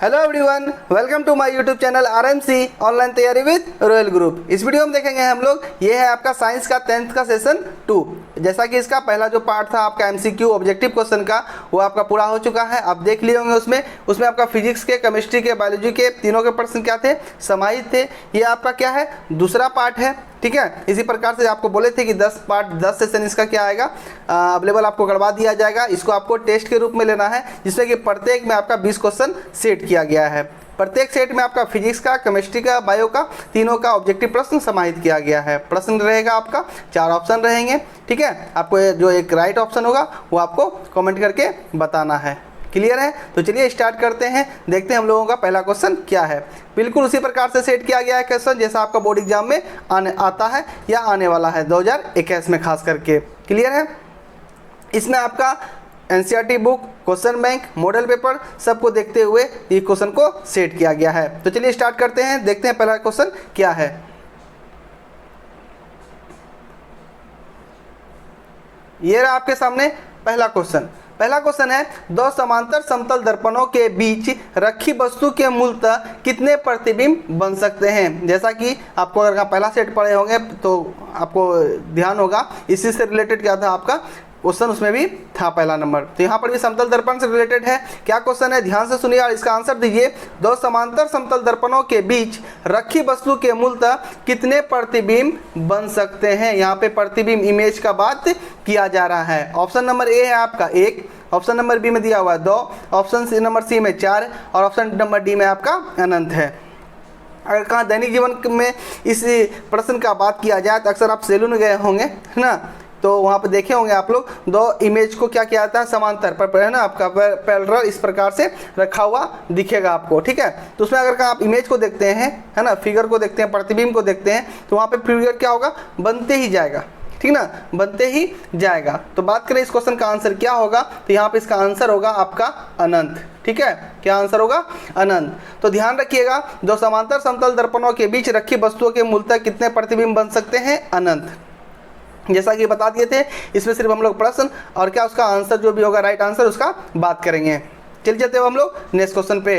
Hello everyone, welcome to my YouTube channel RMC online तैयारी with Royal Group. इस video में देखेंगे हम लोग, ये है आपका साइंस का 10th का सेशन 2। जैसा कि इसका पहला जो पार्ट था आपका एमसीक्यू ऑब्जेक्टिव क्वेश्चन का, वो आपका पूरा हो चुका है, आप देख लिए होंगे। उसमें आपका फिजिक्स के, केमिस्ट्री के, बायोलॉजी के तीनों के प्रश्न क्या थे, समाहित थे। ये आपका क्या है, दूसरा पार्ट है, ठीक है। इसी प्रकार से आपको बोले थे कि 10 सेशन इसका क्या आएगा, अवेलेबल आपको करवा दिया जाएगा। इसको आपको टेस्ट के रूप में लेना है, जिसमें कि प्रत्येक में आपका 20 क्वेश्चन सेट किया गया है। प्रत्येक सेट में आपका फिजिक्स का, केमिस्ट्री का, बायो का, तीनों का ऑब्जेक्टिव प्रश्न समाहित किया गया है। प्रश्न रहेगा आपका 4 ऑप्शन रहेंगे, ठीक है। आपको जो एक राइट ऑप्शन होगा वो आपको कमेंट करके बताना है। क्लियर है? तो चलिए स्टार्ट करते हैं, देखते हैं हम लोगों का पहला क्वेश्चन क्या है। बिल्कुल उसी प्रकार से सेट किया गया है क्वेश्चन जैसा आपका बोर्ड एग्जाम में आता है या आने वाला है 2021 में खास करके। क्लियर है? इसमें आपका NCERT book, question bank, model paper सबको देखते हुए ये क्वेश्चन को सेट किया गया है। तो चलिए स्टार्ट करते हैं, देखते हैं पहला क्वेश्चन क्या है। ये रहा आपके सामने पहला क्वेश्चन। पहला क्वेश्चन है, 2 समांतर समतल दर्पणों के बीच रखी वस्तु के मूलतः कितने प्रतिबिंब बन सकते हैं। जैसा कि आपको अगर पहला सेट पढ़े होंगे तो आपको ध्यान होगा, इसी से रिलेटेड क्या था आपका क्वेश्चन, उसमें भी था पहला नंबर। तो यहाँ पर भी समतल दर्पण से रिलेटेड है। क्या क्वेश्चन है, ध्यान से सुनिए और इसका आंसर दीजिए। 2 समांतर समतल दर्पणों के बीच रखी वस्तु के मूलतः कितने प्रतिबिंब बन सकते हैं। यहाँ पे प्रतिबिंब इमेज का बात किया जा रहा है। ऑप्शन नंबर ए है आपका 1, ऑप्शन नंबर बी में दिया हुआ है 2, ऑप्शन नंबर सी में 4 और ऑप्शन नंबर डी में आपका अनंत है। अगर कहाँ दैनिक जीवन में इस प्रश्न का बात किया जाए तो अक्सर आप सैलून गए होंगे, है ना, तो वहाँ पे देखे होंगे आप लोग 2 इमेज को क्या किया जाता है, समांतर पर, है ना, आपका पैरेलल इस प्रकार से रखा हुआ दिखेगा आपको, ठीक है। तो उसमें अगर आप इमेज को देखते हैं, है ना, फिगर को देखते हैं, प्रतिबिंब को देखते हैं, तो वहाँ पे फिगर क्या होगा, बनते ही जाएगा, ठीक ना, बनते ही जाएगा। तो बात करें इस क्वेश्चन का आंसर क्या होगा, तो यहाँ पे इसका आंसर होगा आपका अनंत, ठीक है। क्या आंसर होगा, अनंत। तो ध्यान रखिएगा, 2 समांतर समतल दर्पणों के बीच रखी वस्तुओं के मूलतः कितने प्रतिबिंब बन सकते हैं, अनंत। जैसा कि बता दिए थे, इसमें सिर्फ हम लोग प्रश्न और क्या उसका आंसर जो भी होगा राइट आंसर उसका बात करेंगे। चल चलते हैं हम लोग नेक्स्ट क्वेश्चन पे।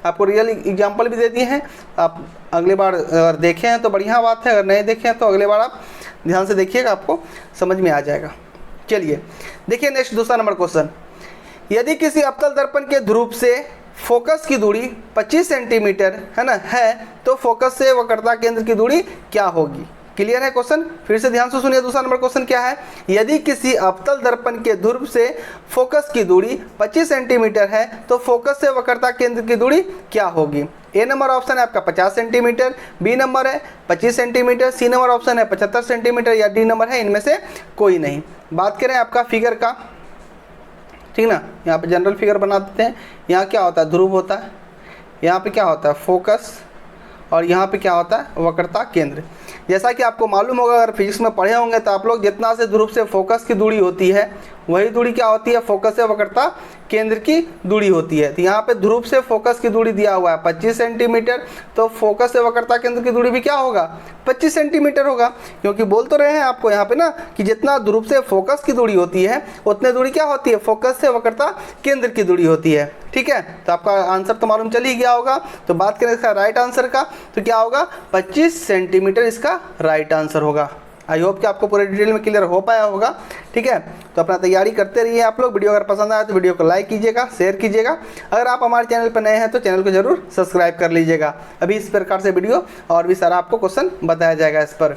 आपको रियल एग्जाम्पल भी दे दिए हैं, आप अगली बार अगर देखें हैं तो बढ़िया बात है, अगर नहीं देखें हैं तो अगली बार आप ध्यान से देखिएगा, आपको समझ में आ जाएगा। चलिए देखिए नेक्स्ट दूसरा नंबर क्वेश्चन। यदि किसी अवतल दर्पण के ध्रुव से फोकस की दूरी 25 सेंटीमीटर है तो फोकस से वक्रता केंद्र की दूरी क्या होगी। क्लियर है क्वेश्चन? फिर से ध्यान से सुनिए, दूसरा नंबर क्वेश्चन क्या है, यदि किसी अवतल दर्पण के ध्रुव से फोकस की दूरी 25 सेंटीमीटर है तो फोकस से वक्रता केंद्र की दूरी क्या होगी। ए नंबर ऑप्शन है आपका 50 सेंटीमीटर, बी नंबर है 25 सेंटीमीटर, सी नंबर ऑप्शन है 75 सेंटीमीटर या डी नंबर है इनमें से कोई नहीं। बात करें आपका फिगर का, ठीक ना, यहाँ पे जनरल फिगर बना देते हैं। यहाँ क्या होता है, ध्रुव होता है, यहाँ पे क्या होता है, फोकस, और यहाँ पे क्या होता है, वक्रता केंद्र। जैसा कि आपको मालूम होगा, अगर फिजिक्स में पढ़े होंगे तो आप लोग, जितना से ध्रुव से फोकस की दूरी होती है वही दूरी क्या होती है, फोकस से वक्रता केंद्र की दूरी होती है। तो यहाँ पे ध्रुव से फोकस की दूरी दिया हुआ है 25 सेंटीमीटर, तो फोकस से वक्रता केंद्र की दूरी भी क्या होगा, 25 सेंटीमीटर होगा। क्योंकि बोल तो रहे हैं आपको यहाँ पे ना कि जितना ध्रुव से फोकस की दूरी होती है उतनी दूरी क्या होती है, फोकस से वक्रता केंद्र की दूरी होती है, ठीक है। तो आपका आंसर तो मालूम चल ही गया होगा। तो बात करें इसका राइट आंसर का, तो क्या होगा, 25 सेंटीमीटर इसका राइट आंसर होगा। आई होप कि आपको पूरे डिटेल में क्लियर हो पाया होगा, ठीक है। तो अपना तैयारी करते रहिए आप लोग। वीडियो अगर पसंद आए तो वीडियो को लाइक कीजिएगा, शेयर कीजिएगा। अगर आप हमारे चैनल पर नए हैं तो चैनल को जरूर सब्सक्राइब कर लीजिएगा। अभी इस प्रकार से वीडियो और भी सारा आपको क्वेश्चन बताया जाएगा इस पर।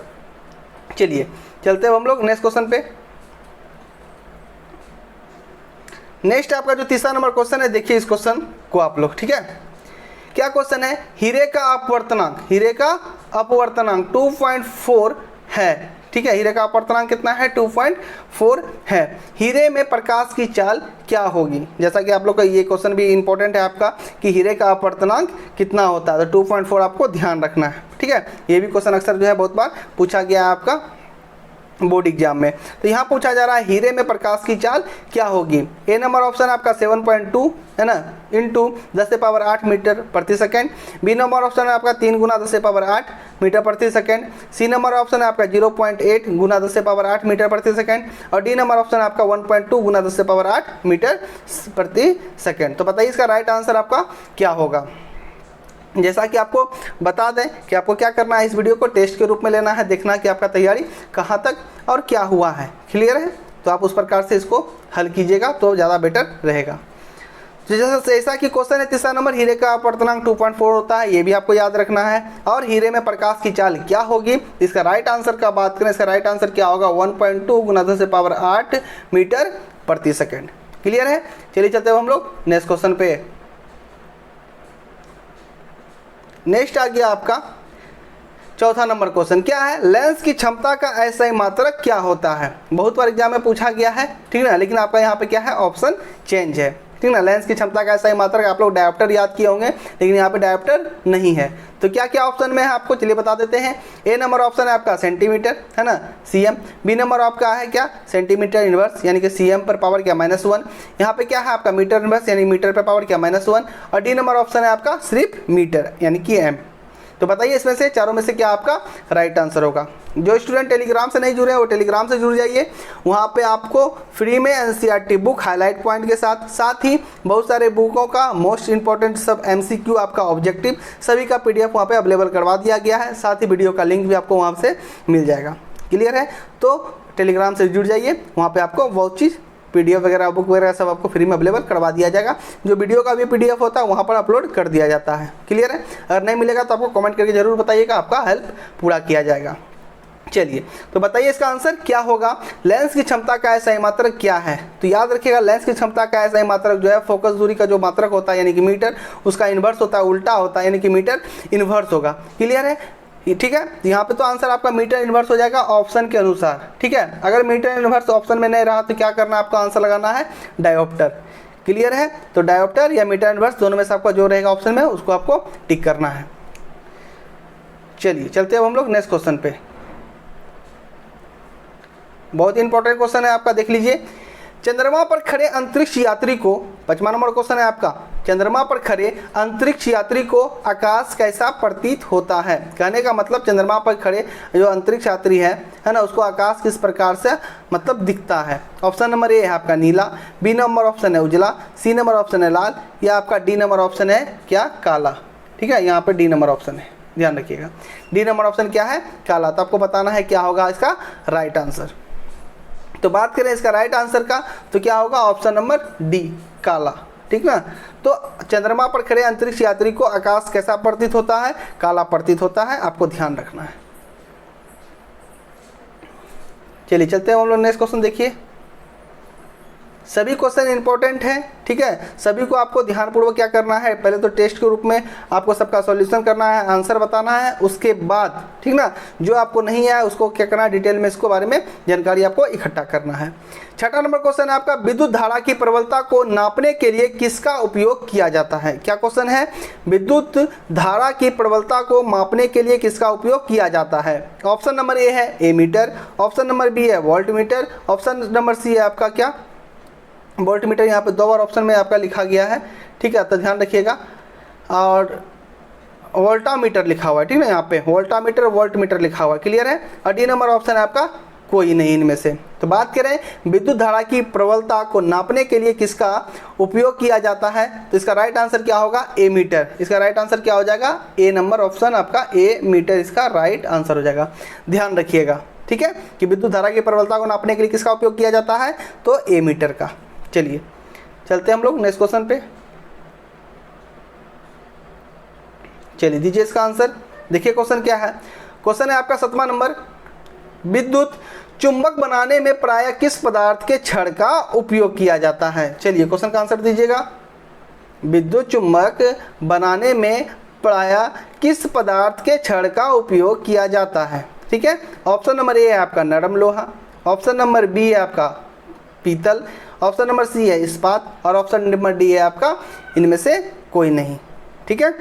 चलिए चलते हैं हम लोग नेक्स्ट क्वेश्चन पे। नेक्स्ट आपका जो तीसरा नंबर क्वेश्चन है, देखिए इस क्वेश्चन को आप लोग, ठीक है। क्या क्वेश्चन है, हीरे का अपवर्तनांक, हीरे का अपवर्तनांक 2.4 है, ठीक है। हीरे का अपवर्तनांक कितना है, 2.4 है। हीरे में प्रकाश की चाल क्या होगी। जैसा कि आप लोग का ये क्वेश्चन भी इंपॉर्टेंट है आपका कि हीरे का अपवर्तनांक कितना होता है, तो 2.4 आपको ध्यान रखना है, ठीक है। ये भी क्वेश्चन अक्सर जो है बहुत बार पूछा गया है आपका। बोर्ड एग्जाम में। तो यहाँ पूछा जा रहा है हीरे में प्रकाश की चाल क्या होगी। ए नंबर ऑप्शन आपका 7.2 है ना, इंटू 10⁸ मीटर प्रति सेकेंड। बी नंबर ऑप्शन है आपका 3 गुना 10⁸ मीटर प्रति सेकेंड। सी नंबर ऑप्शन है आपका 0.8 गुना 10⁸ मीटर प्रति सेकेंड। और डी नंबर ऑप्शन आपका 1.2 गुना 10⁸ मीटर प्रति सेकेंड। तो बताइए इसका राइट आंसर आपका क्या होगा। जैसा कि आपको बता दें कि आपको क्या करना है, इस वीडियो को टेस्ट के रूप में लेना है, देखना कि आपका तैयारी कहाँ तक और क्या हुआ है, क्लियर है। तो आप उस प्रकार से इसको हल कीजिएगा तो ज़्यादा बेटर रहेगा। तो जैसा कि क्वेश्चन है तीसरा नंबर, हीरे का अपवर्तनांक 2.4 होता है, ये भी आपको याद रखना है। और हीरे में प्रकाश की चाल क्या होगी, इसका राइट आंसर का बात करें, इसका राइट आंसर क्या होगा 1.2 गुना 10⁸ मीटर प्रति सेकेंड। क्लियर है। चलिए चलते हैं हम लोग नेक्स्ट क्वेश्चन पे। नेक्स्ट आ गया आपका चौथा नंबर क्वेश्चन, क्या है, लेंस की क्षमता का एसआई मात्रक क्या होता है। बहुत बार एग्जाम में पूछा गया है, ठीक है ना, लेकिन आपका यहाँ पे क्या है, ऑप्शन चेंज है, ठीक ना। लेंस की क्षमता का एसआई मात्रक आप लोग डायोप्टर याद किए होंगे, लेकिन यहाँ पे डायोप्टर नहीं है। तो क्या क्या ऑप्शन में है आपको चलिए बता देते हैं। ए नंबर ऑप्शन है आपका सेंटीमीटर, है ना, सीएम। बी नंबर आपका है क्या, सेंटीमीटर इनवर्स यानी कि सीएम पर पावर क्या -1। यहाँ पे क्या है आपका मीटर इनवर्स यानी मीटर पर पावर क्या -1। और डी नंबर ऑप्शन है आपका सिर्फ मीटर यानी कि एम। तो बताइए इसमें से चारों में से क्या आपका राइट आंसर होगा। जो स्टूडेंट टेलीग्राम से नहीं जुड़े हैं वो टेलीग्राम से जुड़ जाइए, वहाँ पे आपको फ्री में एनसीईआरटी बुक हाईलाइट पॉइंट के साथ ही बहुत सारे बुकों का मोस्ट इंपॉर्टेंट सब एमसीक्यू आपका ऑब्जेक्टिव सभी का पीडीएफ वहाँ पे अवेलेबल करवा दिया गया है। साथ ही वीडियो का लिंक भी आपको वहाँ से मिल जाएगा। क्लियर है। तो टेलीग्राम से जुड़ जाइए, वहाँ पर आपको बहुत चीज़ पीडीएफ वगैरह बुक वगैरह सब आपको फ्री में अवेलेबल करवा दिया जाएगा। जो वीडियो का भी पीडीएफ होता है वहाँ पर अपलोड कर दिया जाता है। क्लियर है। अगर नहीं मिलेगा तो आपको कमेंट करके जरूर बताइएगा, आपका हेल्प पूरा किया जाएगा। चलिए तो बताइए इसका आंसर क्या होगा। लेंस की क्षमता का एसआई मात्रक क्या है। तो याद रखिएगा लेंस की क्षमता का एसआई मात्रक जो है फोकस दूरी का जो मात्रक होता है यानी कि मीटर, उसका इन्वर्स होता है, उल्टा होता है यानी कि मीटर इन्वर्स होगा। क्लियर है। ठीक है। यहाँ पे तो आंसर आपका मीटर इन्वर्स हो जाएगा ऑप्शन के अनुसार। ठीक है। अगर मीटर इन्वर्स ऑप्शन में नहीं रहा तो क्या करना है, आपका आंसर लगाना है डायोप्टर। क्लियर है। तो डायोप्टर या मीटर इन्वर्स दोनों में से आपका जो रहेगा ऑप्शन में उसको आपको टिक करना है। चलिए चलते हैं हम लोग नेक्स्ट क्वेश्चन पे। बहुत इंपॉर्टेंट क्वेश्चन है आपका, देख लीजिए। चंद्रमा पर खड़े अंतरिक्ष यात्री को, 5वां नंबर क्वेश्चन है आपका, चंद्रमा पर खड़े अंतरिक्ष यात्री को आकाश कैसा प्रतीत होता है। कहने का मतलब चंद्रमा पर खड़े जो अंतरिक्ष यात्री है ना, उसको आकाश किस प्रकार से मतलब दिखता है। ऑप्शन नंबर ए है आपका नीला, बी नंबर ऑप्शन है उजला, सी नंबर ऑप्शन है लाल, या आपका डी नंबर ऑप्शन है क्या, काला। ठीक है। यहाँ पर डी नंबर ऑप्शन है, ध्यान रखिएगा। डी नंबर ऑप्शन क्या है, काला। तो आपको बताना है क्या होगा इसका राइट आंसर। तो बात करें इसका राइट आंसर का तो क्या होगा, ऑप्शन नंबर डी, काला। ठीक ना। तो चंद्रमा पर खड़े अंतरिक्ष यात्री को आकाश कैसा प्रतीत होता है, काला प्रतीत होता है, आपको ध्यान रखना है। चलिए चलते हैं हम लोग नेक्स्ट क्वेश्चन। देखिए सभी क्वेश्चन इंपॉर्टेंट हैं। ठीक है। सभी को आपको ध्यानपूर्वक क्या करना है, पहले तो टेस्ट के रूप में आपको सबका सॉल्यूशन करना है, आंसर बताना है, उसके बाद ठीक ना जो आपको नहीं आया उसको क्या करना है, डिटेल में इसको बारे में जानकारी आपको इकट्ठा करना है। 6वां नंबर क्वेश्चन है आपका, विद्युत धारा की प्रबलता को नापने के लिए किसका उपयोग किया जाता है। क्या क्वेश्चन है, विद्युत धारा की प्रबलता को मापने के लिए किसका उपयोग किया जाता है। ऑप्शन नंबर ए है एमीटर, ऑप्शन नंबर बी है voltmeter, option number C है आपका क्या, वोल्ट मीटर। यहाँ पे 2 बार ऑप्शन में आपका लिखा गया है। ठीक है। तो ध्यान रखिएगा। और वोल्टामीटर लिखा हुआ है, ठीक है, यहाँ पे वोल्टामीटर वोल्ट मीटर लिखा हुआ है। क्लियर है। और डी नंबर ऑप्शन है आपका कोई नहीं इनमें से। तो बात करें विद्युत धारा की प्रबलता को नापने के लिए किसका उपयोग किया जाता है, तो इसका राइट आंसर क्या होगा, ए मीटर। इसका राइट आंसर क्या हो जाएगा, ए नंबर ऑप्शन आपका ए मीटर इसका राइट आंसर हो जाएगा। ध्यान रखिएगा। ठीक है कि विद्युत धारा की प्रबलता को नापने के लिए किसका उपयोग किया जाता है, तो ए मीटर का। चलिए चलते हैं हम लोग नेक्स्ट क्वेश्चन पे। चलिए दीजिए इसका आंसर। देखिए क्वेश्चन क्या है। क्वेश्चन है आपका 7वां नंबर, विद्युत चुंबक बनाने में प्रायः किस पदार्थ के छड़ का उपयोग किया जाता है। चलिए क्वेश्चन का आंसर दीजिएगा। विद्युत चुंबक बनाने में प्रायः किस पदार्थ के छड़ का उपयोग किया जाता है। ठीक है। ऑप्शन नंबर ए है आपका नरम लोहा, ऑप्शन नंबर बी है आपका पीतल, ऑप्शन नंबर सी है इस्पात, और ऑप्शन नंबर डी है आपका इनमें से कोई नहीं। ठीक है।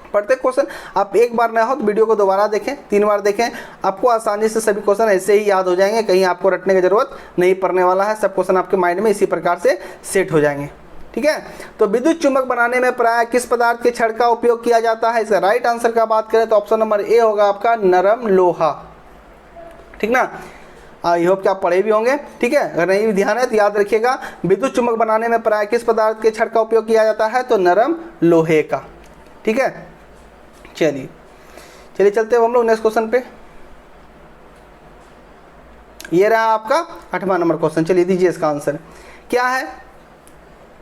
प्रत्येक क्वेश्चन आप एक बार ना हो तो वीडियो को दोबारा देखें, 3 बार देखें, आपको आसानी से सभी क्वेश्चन ऐसे ही याद हो जाएंगे, कहीं आपको रटने की जरूरत नहीं पड़ने वाला है। सब क्वेश्चन आपके माइंड में इसी प्रकार से सेट हो जाएंगे। ठीक है, तो विद्युत चुंबक बनाने में प्राय किस पदार्थ के छड़ का उपयोग किया जाता है? इसका राइट आंसर का बात करें तो ऑप्शन नंबर ए होगा आपका नरम लोहा। ठीक ना, आई होप कि आप पढ़े भी होंगे। ठीक है, अगर नहीं भी ध्यान है तो याद रखिएगा, विद्युत चुंबक बनाने में प्राय किस पदार्थ के छड़ का उपयोग किया जाता है? तो नरम लोहे का। ठीक है, चलिए चलते हैं हम लोग नेक्स्ट क्वेश्चन पे। ये रहा आपका 8वां नंबर क्वेश्चन। चलिए दीजिए इसका आंसर क्या है।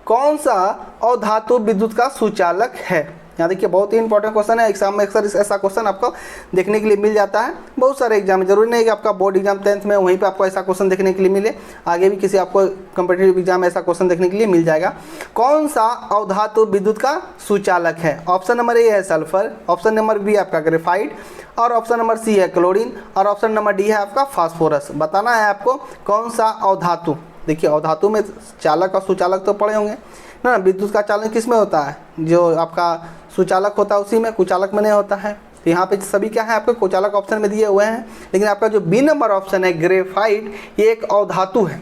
कौन सा अधातु विद्युत का सुचालक है? यहाँ देखिए बहुत ही इंपॉर्टेंट क्वेश्चन है, एग्जाम में अक्सर ऐसा क्वेश्चन आपको देखने के लिए मिल जाता है। बहुत सारे एग्जाम में, जरूरी नहीं कि आपका बोर्ड एग्जाम 10th में वहीं पे आपको ऐसा क्वेश्चन देखने के लिए मिले, आगे भी किसी आपको कॉम्पिटिटिव एग्जाम में ऐसा क्वेश्चन देखने के लिए मिल जाएगा। कौन सा अधातु विद्युत का सुचालक है? ऑप्शन नंबर ए है सल्फर, ऑप्शन नंबर बी आपका ग्रेफाइट, और ऑप्शन नंबर सी है क्लोरीन, और ऑप्शन नंबर डी है आपका फास्फोरस। बताना है आपको कौन सा अधातु। देखिए अधातु में चालक और सुचालक तो पढ़े होंगे ना, विद्युत का चालन किस में होता है? जो आपका सुचालक होता है उसी में, कुचालक में नहीं होता है। तो यहाँ पे सभी क्या है आपके कुचालक ऑप्शन में दिए हुए हैं, लेकिन आपका जो बी नंबर ऑप्शन है ग्रेफाइट, ये एक अधातु है।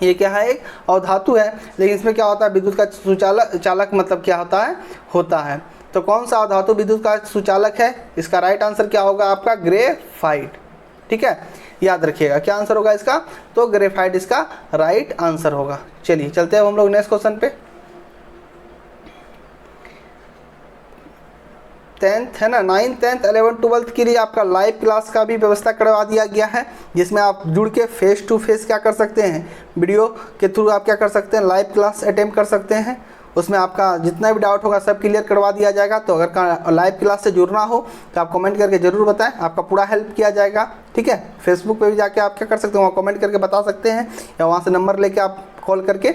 ये क्या है? एक अधातु है, लेकिन इसमें क्या होता है? विद्युत का चालक मतलब क्या होता है। तो कौन सा अधातु विद्युत का सुचालक है? इसका राइट आंसर क्या होगा आपका? ग्रेफाइट। ठीक है, याद रखिएगा क्या आंसर होगा इसका? तो ग्रेफाइट इसका राइट आंसर होगा। चलिए चलते हैं हम लोग नेक्स्ट क्वेश्चन पे। 10th है ना, 9th 10th 11th 12th के लिए आपका लाइव क्लास का भी व्यवस्था करवा दिया गया है, जिसमें आप जुड़ के फेस टू फेस क्या कर सकते हैं, वीडियो के थ्रू आप क्या कर सकते हैं, लाइव क्लास अटेम्प्ट कर सकते हैं। उसमें आपका जितना भी डाउट होगा सब क्लियर करवा दिया जाएगा। तो अगर लाइव क्लास से जुड़ना हो तो आप कमेंट करके ज़रूर बताएं, आपका पूरा हेल्प किया जाएगा। ठीक है, फेसबुक पे भी जाके आप क्या कर सकते हैं, वहाँ कमेंट करके बता सकते हैं, या वहाँ से नंबर लेके आप कॉल करके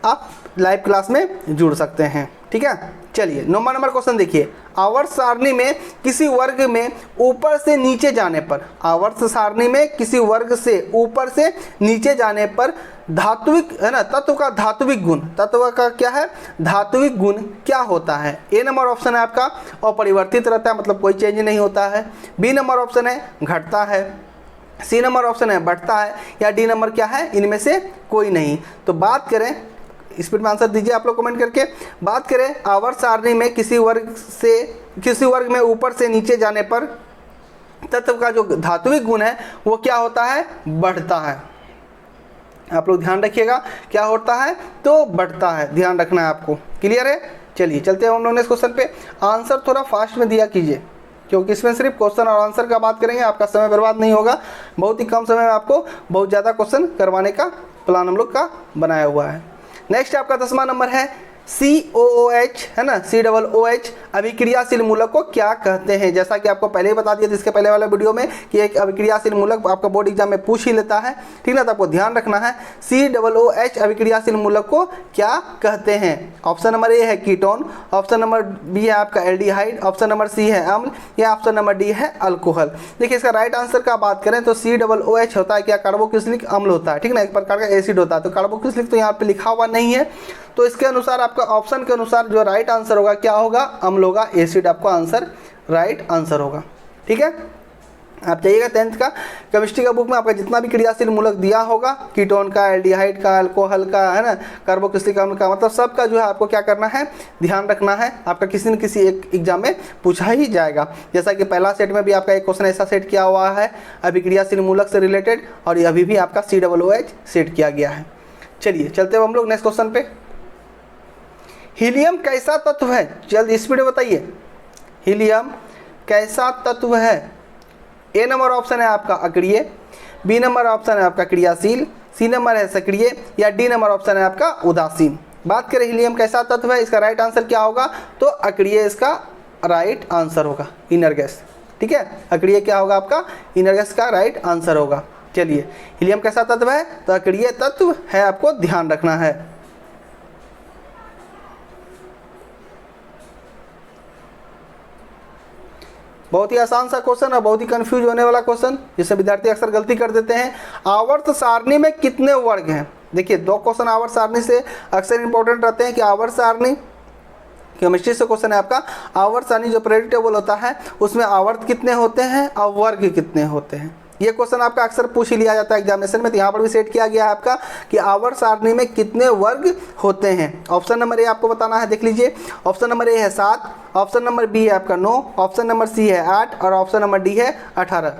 आप लाइव क्लास में जुड़ सकते हैं। ठीक है, चलिए 9वां नंबर क्वेश्चन देखिए। आवर्त सारणी में किसी वर्ग में ऊपर से नीचे जाने पर, आवर्त सारणी में किसी वर्ग से ऊपर से नीचे जाने पर धात्विक है ना, तत्व का धात्विक गुण, तत्व का क्या है? धात्विक गुण क्या होता है? ए नंबर ऑप्शन है आपका अपरिवर्तित रहता है, मतलब कोई चेंज नहीं होता है। बी नंबर ऑप्शन है घटता है, सी नंबर ऑप्शन है बढ़ता है, या डी नंबर क्या है? इनमें से कोई नहीं। तो बात करें, स्पीड में आंसर दीजिए आप लोग कमेंट करके। बात करें आवर्त सारणी में किसी वर्ग में ऊपर से नीचे जाने पर तत्व का जो धात्विक गुण है वो क्या होता है? बढ़ता है। आप लोग ध्यान रखिएगा क्या होता है? तो बढ़ता है, ध्यान रखना है आपको। क्लियर है? चलिए चलते हैं हम लोग नेक्स्ट क्वेश्चन पे। आंसर थोड़ा फास्ट में दिया कीजिए, क्योंकि इसमें सिर्फ क्वेश्चन और आंसर का बात करेंगे, आपका समय बर्बाद नहीं होगा। बहुत ही कम समय में आपको बहुत ज़्यादा क्वेश्चन करवाने का प्लान हम लोग का बनाया हुआ है। नेक्स्ट आपका 10वां नंबर है COOH है ना, COOH अभिक्रियाशील मूलक को क्या कहते हैं? जैसा कि आपको पहले ही बता दिया था इसके पहले वाले वीडियो में कि एक अभिक्रियाशील मूलक आपका बोर्ड एग्जाम में पूछ ही लेता है। ठीक ना, तो आपको ध्यान रखना है COOH अभिक्रियाशील मूलक को क्या कहते हैं? ऑप्शन नंबर ए है कीटोन, ऑप्शन नंबर बी है आपका एल्डिहाइड, ऑप्शन नंबर सी है अम्ल, या ऑप्शन नंबर डी है अल्कोहल। देखिए इसका राइट आंसर का बात करें तो COOH होता है क्या? कार्बोक्सिलिक अम्ल होता है। ठीक ना, एक प्रकार का एसिड होता है। तो कार्बोक्सिलिक तो यहाँ पे लिखा हुआ नहीं है, तो इसके अनुसार आपका ऑप्शन के अनुसार जो राइट आंसर होगा क्या होगा? अम्ल होगा, एसिड आपका आंसर राइट आंसर होगा। ठीक है, आप जाइएगा 10th का केमिस्ट्री का बुक में आपका जितना भी क्रियाशील मूलक दिया होगा, कीटोन का, एल्डिहाइड का, अल्कोहल का, है ना, कार्बोक्सिलिक अम्ल का, मतलब सबका जो है आपको क्या करना है? ध्यान रखना है। आपका किसी न किसी एक एग्जाम में पूछा ही जाएगा। जैसा कि पहला सेट में भी आपका एक क्वेश्चन ऐसा सेट किया हुआ है अभिक्रियाशील मूलक से रिलेटेड, और ये अभी भी आपका COOH सेट किया गया है। चलिए चलते हैं हम लोग नेक्स्ट क्वेश्चन पे। हीलियम कैसा तत्व है? जल्द स्पीड में बताइए, हीलियम कैसा तत्व है? ए नंबर ऑप्शन है आपका अक्रिय, बी नंबर ऑप्शन है आपका क्रियाशील, सी नंबर है सक्रिय, या डी नंबर ऑप्शन है आपका उदासीन। बात करें हीलियम कैसा तत्व है, इसका राइट आंसर क्या होगा? तो अक्रिय इसका राइट आंसर होगा, इनर गैस। ठीक है, अक्रिय क्या होगा आपका? इनर गैस का राइट आंसर होगा। चलिए हीलियम कैसा तत्व है? तो अक्रिय तत्व है, आपको ध्यान रखना है। बहुत ही आसान सा क्वेश्चन और बहुत ही कंफ्यूज होने वाला क्वेश्चन, जिससे विद्यार्थी अक्सर गलती कर देते हैं। आवर्त सारणी में कितने वर्ग हैं? देखिए 2 क्वेश्चन आवर्त सारणी से अक्सर इंपॉर्टेंट रहते हैं कि आवर्त सारणी केमिस्ट्री से क्वेश्चन है आपका आवर्त सारणी जो पीरियोडिक टेबल होता है उसमें आवर्त कितने होते हैं और वर्ग कितने होते हैं। ये क्वेश्चन आपका अक्सर पूछ ही लिया जाता है एग्जामिनेशन में, तो यहाँ पर भी सेट किया गया है आपका कि आवर्त सारणी में कितने वर्ग होते हैं। ऑप्शन नंबर ए आपको बताना है, देख लीजिए। ऑप्शन नंबर ए है 7, ऑप्शन नंबर बी है आपका 9, ऑप्शन नंबर सी है 8 और ऑप्शन नंबर डी है 18।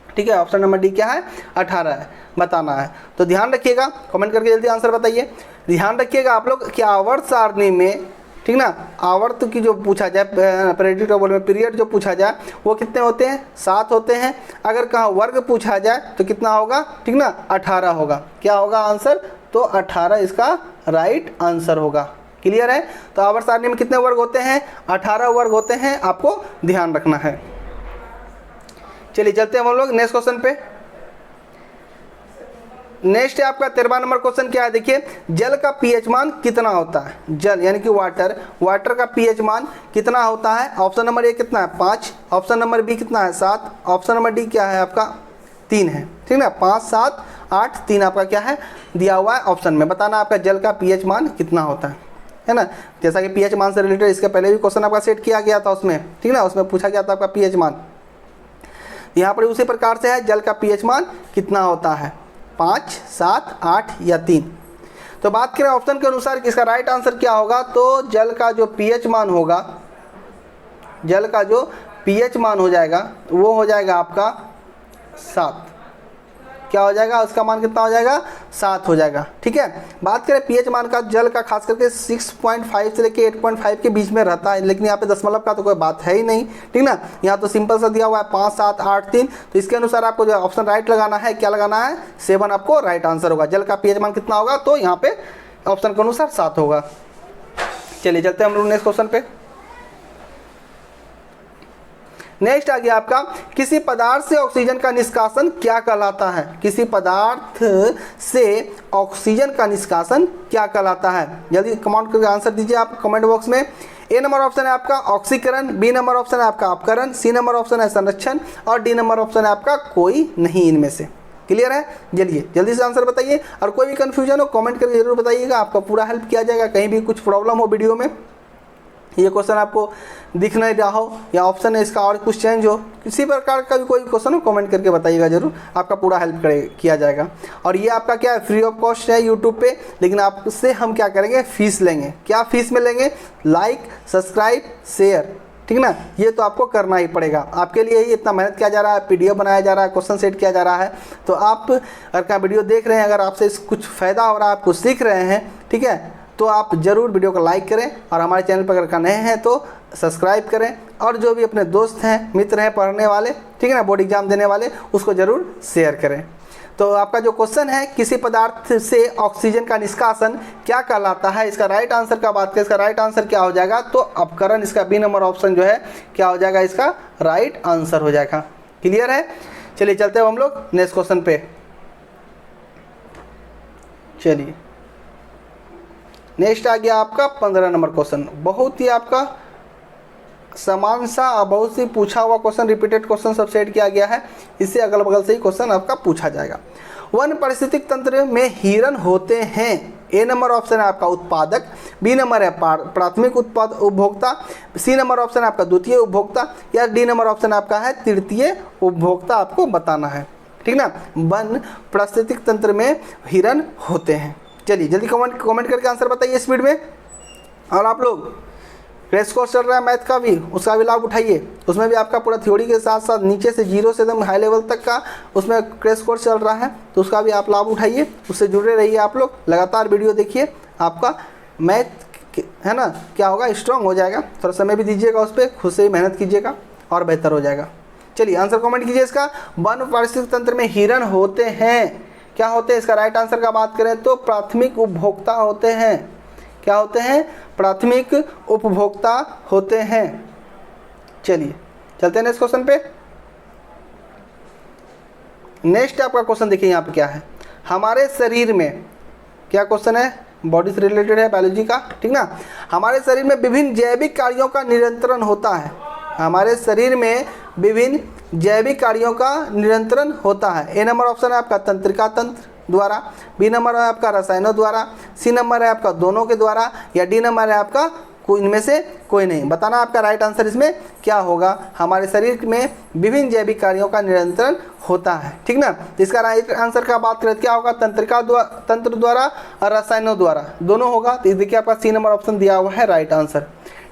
ठीक है, ऑप्शन नंबर डी क्या है 18 है, बताना है। तो ध्यान रखिएगा, कमेंट करके जल्दी आंसर बताइए। ध्यान रखिएगा आप लोग कि आवर्त सारणी में, ठीक ना, आवर्त की जो पूछा जाए पीरियोडिक टेबल में पीरियड जो पूछा जाए वो कितने होते हैं 7 होते हैं। अगर कहाँ वर्ग पूछा जाए तो कितना होगा, ठीक ना, 18 होगा। क्या होगा आंसर, तो 18 इसका राइट आंसर होगा। क्लियर है। तो आवर्त सारणी में कितने वर्ग होते हैं, 18 वर्ग होते हैं, आपको ध्यान रखना है। चलिए चलते हैं हम लोग नेक्स्ट क्वेश्चन पे। नेक्स्ट है आपका 13वां नंबर क्वेश्चन क्या है, देखिए। जल का पीएच मान कितना होता है, जल यानी कि वाटर का पीएच मान कितना होता है। ऑप्शन नंबर ए कितना है 5, ऑप्शन नंबर बी कितना है 7, ऑप्शन नंबर डी क्या है आपका 3 है। ठीक ना, 5, 7, 8, 3 आपका क्या है दिया हुआ है ऑप्शन में। बताना आपका जल का पीएच मान कितना होता है ना। जैसा कि पीएच मान से रिलेटेड इसके पहले भी क्वेश्चन आपका सेट किया गया था उसमें, ठीक ना, उसमें पूछा गया था आपका पीएच मान। यहाँ पर उसी प्रकार से है, जल का पीएच मान कितना होता है, 5, 7, 8 या 3। तो बात करें ऑप्शन के अनुसार कि इसका राइट आंसर क्या होगा, तो जल का जो पीएच मान होगा, जल का जो पीएच मान हो जाएगा वो हो जाएगा आपका 7। क्या हो जाएगा, उसका मान कितना हो जाएगा 7 हो जाएगा। ठीक है, बात करें पीएच मान का, जल का खास करके 6.5 से लेके 8.5 के बीच में रहता है, लेकिन यहाँ पे दशमलव का तो कोई बात है ही नहीं। ठीक ना, यहाँ तो सिंपल सा दिया हुआ है 5, 7, 8, 3। तो इसके अनुसार आपको जो ऑप्शन राइट लगाना है, क्या लगाना है 7 आपको राइट आंसर होगा। जल का पीएच मान कितना होगा, तो यहाँ पे ऑप्शन के अनुसार 7 होगा। चलिए चलते हैं हम लोग नेक्स्ट क्वेश्चन पे। नेक्स्ट आ गया आपका, किसी पदार्थ से ऑक्सीजन का निष्कासन क्या कहलाता है। किसी पदार्थ से ऑक्सीजन का निष्कासन क्या कहलाता है। जल्दी कमेंट करके आंसर दीजिए आप कमेंट बॉक्स में। ए नंबर ऑप्शन है आपका ऑक्सीकरण, बी नंबर ऑप्शन है आपका अपकरण, सी नंबर ऑप्शन है संरक्षण और डी नंबर ऑप्शन है आपका कोई नहीं इनमें से। क्लियर है, चलिए जल्दी से आंसर बताइए। और कोई भी कंफ्यूजन हो कमेंट करके जरूर बताइएगा, आपका पूरा हेल्प किया जाएगा। कहीं भी कुछ प्रॉब्लम हो वीडियो में, ये क्वेश्चन आपको दिख नहीं रहा हो या ऑप्शन है इसका और कुछ चेंज हो, किसी प्रकार का भी कोई क्वेश्चन हो कमेंट करके बताइएगा जरूर, आपका पूरा हेल्प किया जाएगा। और ये आपका क्या है फ्री ऑफ कॉस्ट है यूट्यूब पे, लेकिन आपसे हम क्या करेंगे फीस लेंगे। क्या फीस में लेंगे, लाइक, सब्सक्राइब, शेयर। ठीक ना, ये तो आपको करना ही पड़ेगा। आपके लिए ही इतना मेहनत किया जा रहा है, पीडीएफ बनाया जा रहा है, क्वेश्चन सेट किया जा रहा है। तो आप अगर वीडियो देख रहे हैं, अगर आपसे कुछ फ़ायदा हो रहा है, आप कुछ सीख रहे हैं, ठीक है, तो आप ज़रूर वीडियो को लाइक करें और हमारे चैनल पर अगर नए हैं तो सब्सक्राइब करें। और जो भी अपने दोस्त हैं, मित्र हैं पढ़ने वाले, ठीक है ना, बोर्ड एग्जाम देने वाले, उसको ज़रूर शेयर करें। तो आपका जो क्वेश्चन है, किसी पदार्थ से ऑक्सीजन का निष्कासन क्या कहलाता है, इसका राइट आंसर का बात करें, इसका राइट आंसर क्या हो जाएगा, तो अपकरण, इसका बी नंबर ऑप्शन जो है क्या हो जाएगा, इसका राइट आंसर हो जाएगा। क्लियर है, चलिए चलते हैं हम लोग नेक्स्ट क्वेश्चन पे। चलिए नेक्स्ट आ गया आपका 15 नंबर क्वेश्चन। बहुत ही आपका समान सा और बहुत सी पूछा हुआ क्वेश्चन, रिपीटेड क्वेश्चन सब सेट किया गया है। इससे अगल बगल से ही क्वेश्चन आपका पूछा जाएगा। वन पारिस्थितिक तंत्र में हिरन होते हैं। ए नंबर ऑप्शन है आपका उत्पादक, बी नंबर है प्राथमिक उत्पाद उपभोक्ता, सी नंबर ऑप्शन है आपका द्वितीय उपभोक्ता या डी नंबर ऑप्शन आपका है तृतीय उपभोक्ता। आपको बताना है, ठीक ना। वन पारिस्थितिक तंत्र में हिरन होते हैं। चलिए जल्दी कमेंट करके आंसर बताइए स्पीड में। और आप लोग क्रैश कोर्स चल रहा है मैथ का भी, उसका भी लाभ उठाइए। उसमें भी आपका पूरा थ्योरी के साथ साथ नीचे से जीरो से एकदम हाई लेवल तक का उसमें क्रैश कोर्स चल रहा है, तो उसका भी आप लाभ उठाइए। उससे जुड़े रहिए आप लोग, लगातार वीडियो देखिए, आपका मैथ है ना क्या होगा, स्ट्रांग हो जाएगा। थोड़ा समय भी दीजिएगा उस पर, खुद से ही मेहनत कीजिएगा और बेहतर हो जाएगा। चलिए आंसर कमेंट कीजिए इसका। वन पारिस्थितिक तंत्र में हिरन होते हैं, क्या होते हैं, इसका राइट आंसर का बात करें तो प्राथमिक उपभोक्ता होते हैं। क्या होते हैं, प्राथमिक उपभोक्ता होते हैं। चलिए चलते हैं नेक्स्ट क्वेश्चन पे। नेक्स्ट आपका क्वेश्चन देखिए यहाँ पे क्या है, हमारे शरीर में, क्या क्वेश्चन है, बॉडी से रिलेटेड है, बायोलॉजी का, ठीक ना। हमारे शरीर में विभिन्न जैविक कार्यों का नियंत्रण होता है। हमारे शरीर में विभिन्न जैविक कार्यों का नियंत्रण होता है। ए नंबर ऑप्शन है आपका तंत्रिका तंत्र द्वारा, बी नंबर है आपका रसायनों द्वारा, सी नंबर है आपका दोनों के द्वारा या डी नंबर है आपका कोई इनमें से कोई नहीं। बताना आपका राइट आंसर इसमें क्या होगा। हमारे शरीर में विभिन्न जैविक कार्यों का नियंत्रण होता है, ठीक ना। तो इसका राइट आंसर का बात करें क्या होगा, तंत्र द्वारा और रसायनों द्वारा दोनों होगा। तो देखिए आपका सी नंबर ऑप्शन दिया हुआ है राइट आंसर,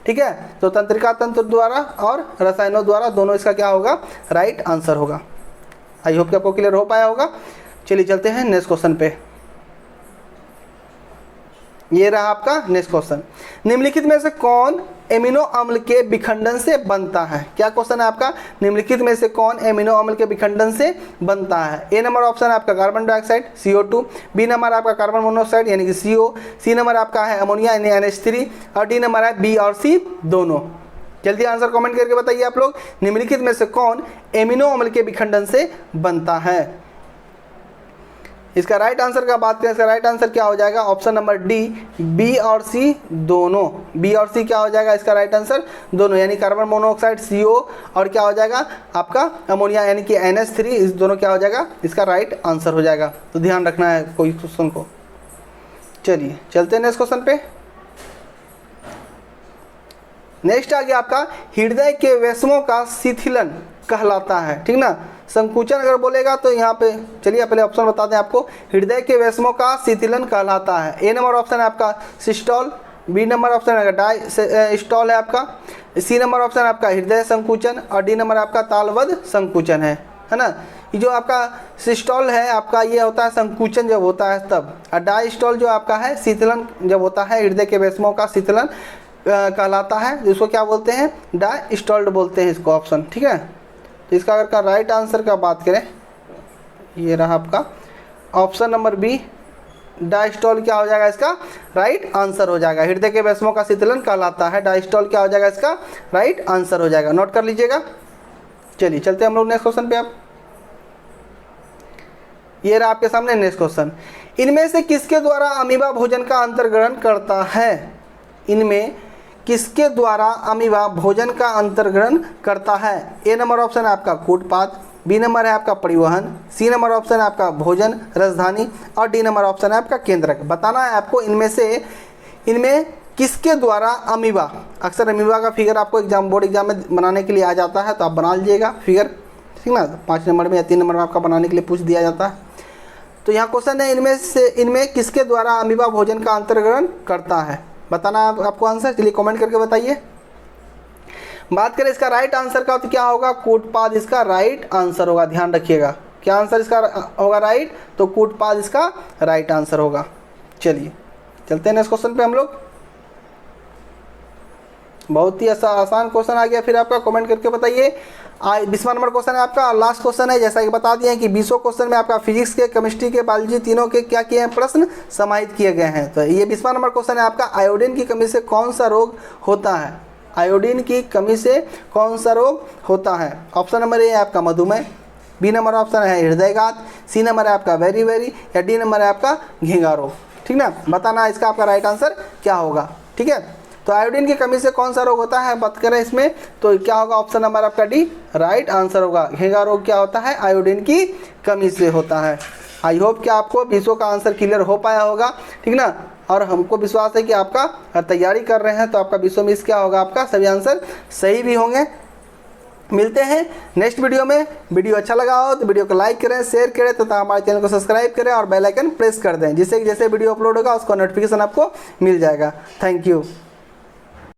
ठीक है। तो तंत्रिका तंत्र द्वारा और रसायनों द्वारा दोनों इसका क्या होगा, राइट आंसर होगा। आई होप कि आपको क्लियर हो पाया होगा। चलिए चलते हैं नेक्स्ट क्वेश्चन पे। ये रहा आपका नेक्स्ट क्वेश्चन। निम्नलिखित में से कौन एमिनो अम्ल के विखंडन से बनता है। क्या क्वेश्चन है आपका, निम्नलिखित में से कौन एमिनो अम्ल के विखंडन से बनता है। ए नंबर ऑप्शन है आपका carbon dioxide CO2, B number आपका कार्बन मोनोऑक्साइड यानी कि CO, सी नंबर आपका है अमोनिया यानी NH3 और डी नंबर है बी और सी दोनों। जल्दी आंसर कमेंट करके बताइए आप लोग, निम्नलिखित में से कौन एमिनो अम्ल के विखंडन से बनता है। इसका राइट आंसर का बात करें, इसका राइट आंसर क्या हो जाएगा, ऑप्शन नंबर डी बी और सी दोनों। बी और सी क्या हो जाएगा इसका राइट आंसर, दोनों, यानी कार्बन मोनोऑक्साइड CO और क्या हो जाएगा आपका अमोनिया यानी कि NH3, इस दोनों क्या हो जाएगा इसका राइट आंसर हो जाएगा। तो ध्यान रखना है कोई क्वेश्चन को। चलिए चलते हैं नेक्स्ट क्वेश्चन पे। नेक्स्ट आ गया आपका हृदय के वैष्णों का शिथिलन कहलाता है, ठीक ना। संकुचन अगर बोलेगा तो यहाँ पे चलिए पहले ऑप्शन बता दें आपको, हृदय के वैष्णों का शिथिलन कहलाता है। ए नंबर ऑप्शन है आपका सिस्टोल, बी नंबर ऑप्शन है डायस्टोल है आपका, सी नंबर ऑप्शन है आपका हृदय संकुचन और डी नंबर आपका तालबद्ध संकुचन है ना। ये जो आपका सिस्टोल है आपका ये होता है संकुचन जब होता है तब, और डायस्टोल जो आपका है शीतलन जब होता है, हृदय के वैष्णों का शीतलन कहलाता है, जिसको क्या बोलते हैं डायस्टोल्ड बोलते हैं इसको ऑप्शन, ठीक है। तो इसका अगर का राइट आंसर का बात करें, ये रहा आपका ऑप्शन नंबर बी डायस्टोल क्या हो जाएगा इसका राइट आंसर हो जाएगा। हृदय के वैष्णों का शीतलन कहलाता है, डायस्टोल क्या हो जाएगा इसका राइट आंसर हो जाएगा, नोट कर लीजिएगा। चलिए चलते हैं हम लोग नेक्स्ट क्वेश्चन पे। आप ये रहा आपके सामने नेक्स्ट क्वेश्चन। इनमें से किसके द्वारा अमीबा भोजन का अंतर्ग्रहण करता है। इनमें किसके द्वारा अमीबा भोजन का अंतर्ग्रहण करता है। ए नंबर ऑप्शन है आपका कूटपाद, बी नंबर है आपका परिवहन, सी नंबर ऑप्शन है आपका भोजन राजधानी और डी नंबर ऑप्शन है आपका केंद्रक। बताना है आपको इनमें किसके द्वारा अमीबा, अक्सर अमीबा का फिगर आपको बोर्ड एग्जाम में बनाने के लिए आ जाता है, तो आप बना लीजिएगा फिगर, ठीक ना। 5 नंबर में या 3 नंबर में आपका बनाने के लिए पूछ दिया जाता है। तो यहाँ क्वेश्चन है इनमें किसके द्वारा अमीबा भोजन का अंतर्ग्रहण करता है। बताना आपको आंसर, चलिए कमेंट करके बताइए। बात करें इसका राइट आंसर का तो क्या होगा, कूटपाद इसका राइट आंसर होगा। ध्यान रखिएगा क्या आंसर इसका होगा राइट, तो कूटपाद इसका राइट आंसर होगा। चलिए चलते हैं नेक्स्ट क्वेश्चन पे हम लोग। बहुत ही आसान क्वेश्चन आ गया फिर आपका, कमेंट करके बताइए। 20वां नंबर क्वेश्चन है आपका, लास्ट क्वेश्चन है। जैसा कि बता दिया है कि 20 क्वेश्चन में आपका फिजिक्स के, केमिस्ट्री के, बायोलॉजी तीनों के क्या किए हैं प्रश्न समाहित किए गए हैं। तो ये 20वां नंबर क्वेश्चन है आपका, आयोडीन की कमी से कौन सा रोग होता है। आयोडीन की कमी से कौन सा रोग होता है। ऑप्शन नंबर ए है आपका मधुमेह, बी नंबर ऑप्शन है हृदयघात, सी नंबर है आपका वेरी या डी नंबर है आपका घेंघा रोग, ठीक ना। बताना इसका आपका राइट आंसर क्या होगा, ठीक है। तो आयोडीन की कमी से कौन सा रोग होता है बात करें इसमें, तो क्या होगा ऑप्शन नंबर आपका डी राइट आंसर होगा। घेंघा रोग क्या होता है, आयोडीन की कमी से होता है। आई होप कि आपको 20 का आंसर क्लियर हो पाया होगा, ठीक ना। और हमको विश्वास है कि आपका तैयारी कर रहे हैं तो आपका 20 में क्या होगा, आपका सभी आंसर सही भी होंगे। मिलते हैं नेक्स्ट वीडियो में। वीडियो अच्छा लगा हो तो वीडियो को लाइक करें, शेयर करें तथा हमारे चैनल को सब्सक्राइब करें और बेल आइकन प्रेस कर दें, जिससे कि जैसे वीडियो अपलोड होगा उसका नोटिफिकेशन आपको मिल जाएगा। Thank you.